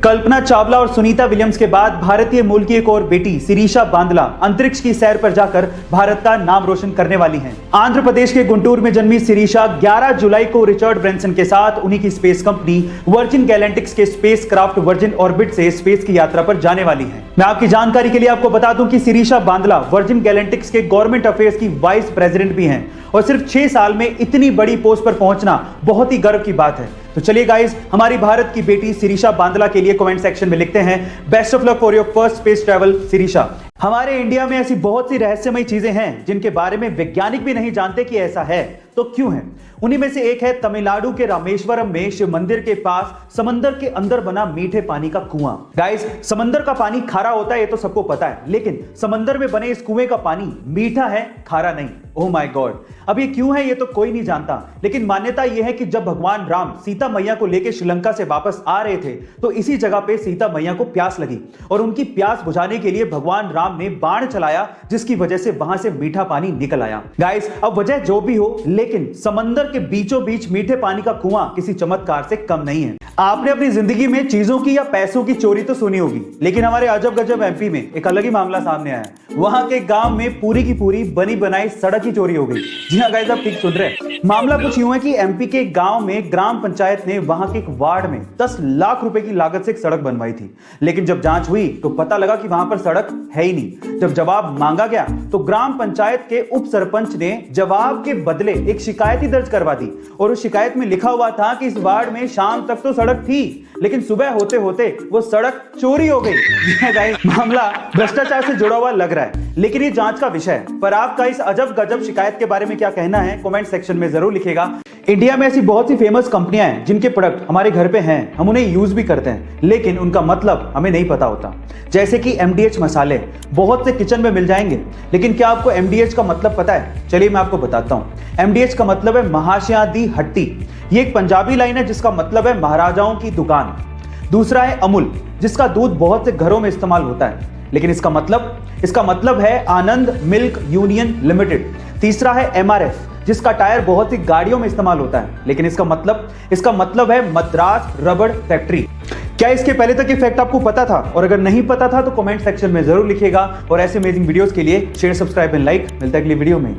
कल्पना चावला और सुनीता विलियम्स के बाद भारतीय मूल की एक और बेटी शिरीषा बांदला अंतरिक्ष की सैर पर जाकर भारत का नाम रोशन करने वाली हैं। आंध्र प्रदेश के गुंटूर में जन्मी शिरीषा 11 जुलाई को रिचर्ड ब्रैंसन के साथ उन्हीं की स्पेस कंपनी वर्जिन गैलेक्टिक्स के स्पेस क्राफ्ट वर्जिन ऑर्बिट से स्पेस की यात्रा पर जाने वाली है। मैं आपकी जानकारी के लिए आपको बता दूं कि शिरीषा बांदला वर्जिन गैलेक्टिक्स के गवर्नमेंट अफेयर्स की वाइस प्रेसिडेंट भी हैं और सिर्फ 6 साल में इतनी बड़ी पोस्ट पर पहुंचना बहुत ही गर्व की बात है। तो चलिए गाइस, हमारी भारत की बेटी शिरीषा बांदला के लिए कमेंट सेक्शन में लिखते हैं best of luck for your first space travel Shirisha. हमारे इंडिया में ऐसी बहुत सी रहस्यमयी चीजें हैं जिनके बारे में वैज्ञानिक भी नहीं जानते कि ऐसा है तो क्यों है। उन्हीं में से एक है तमिलनाडु के रामेश्वरम में शिव मंदिर के पास समंदर के अंदर बना मीठे पानी का कुआं। गाइस, समंदर का पानी खारा होता है ये तो सबको पता है, लेकिन समंदर में बने इस कुएं का पानी मीठा है, खारा नहीं। ओह माय गॉड, अब ये क्यों है ये तो कोई नहीं जानता, लेकिन मान्यता यह है कि जब भगवान राम सीता मैया को लेकर श्रीलंका से वापस आ रहे थे तो इसी जगह पे सीता मैया को प्यास लगी और उनकी प्यास बुझाने के लिए भगवान राम ने बाण चलाया, जिसकी वजह से वहां से मीठा पानी निकल आया। गाइस, अब वजह जो भी हो, लेकिन समंदर के बीचों बीच मीठे पानी का कुआं किसी चमत्कार से कम नहीं है। आपने अपनी जिंदगी में चीजों की या पैसों की चोरी तो सुनी होगी, लेकिन हमारे अजब गजब एमपी में एक अलग ही मामला सामने आया है। वहां के गांव में पूरी की पूरी बनी बनाई सड़क ही चोरी हो गई। जी हाँ गाइस, आप ठीक सुन रहे हैं। मामला कुछ यूं है कि एमपी के गांव में ग्राम पंचायत ने वहां के एक वार्ड में 10 लाख रुपए की लागत से एक सड़क बनवाई थी, लेकिन जब जांच हुई तो पता लगा कि वहां पर सड़क है ही नहीं। जब जवाब मांगा गया तो ग्राम पंचायत के उप सरपंच ने जवाब के बदले एक शिकायत ही दर्ज करवा दी और उस शिकायत में लिखा हुआ था कि इस वार्ड में शाम तक तो सड़क थी, लेकिन सुबह होते होते वो सड़क चोरी हो गई। मामला भ्रष्टाचार से जुड़ा हुआ लग रहा है, लेकिन ये जांच का विषय है। पर आपका इस अजब गजब शिकायत के बारे में क्या कहना है, कमेंट सेक्शन में जरूर लिखिएगा। इंडिया में ऐसी बहुत सी फेमस कंपनियां हैं जिनके प्रोडक्ट हमारे घर पे हैं, हम उन्हें यूज भी करते हैं, लेकिन उनका मतलब हमें नहीं पता होता। जैसे कि MDH मसाले बहुत से किचन में मिल जाएंगे, लेकिन क्या आपको MDH का मतलब पता है? चलिए मैं आपको बताता हूं। MDH का मतलब है महाशया दी हट्टी। ये एक पंजाबी लाइन है जिसका मतलब है महाराजाओं की दुकान। दूसरा है अमूल, जिसका दूध बहुत से घरों में इस्तेमाल होता है, लेकिन इसका मतलब है आनंद मिल्क यूनियन लिमिटेड। तीसरा है MRF, जिसका टायर बहुत सी गाड़ियों में इस्तेमाल होता है, लेकिन इसका मतलब है मद्रास रबड़ फैक्ट्री। क्या इसके पहले तक ये फैक्ट आपको पता था? और अगर नहीं पता था तो कमेंट सेक्शन में जरूर लिखिएगा। और ऐसे अमेजिंग वीडियोस के लिए शेयर, सब्सक्राइब एंड लाइक। मिलता है अगली वीडियो में।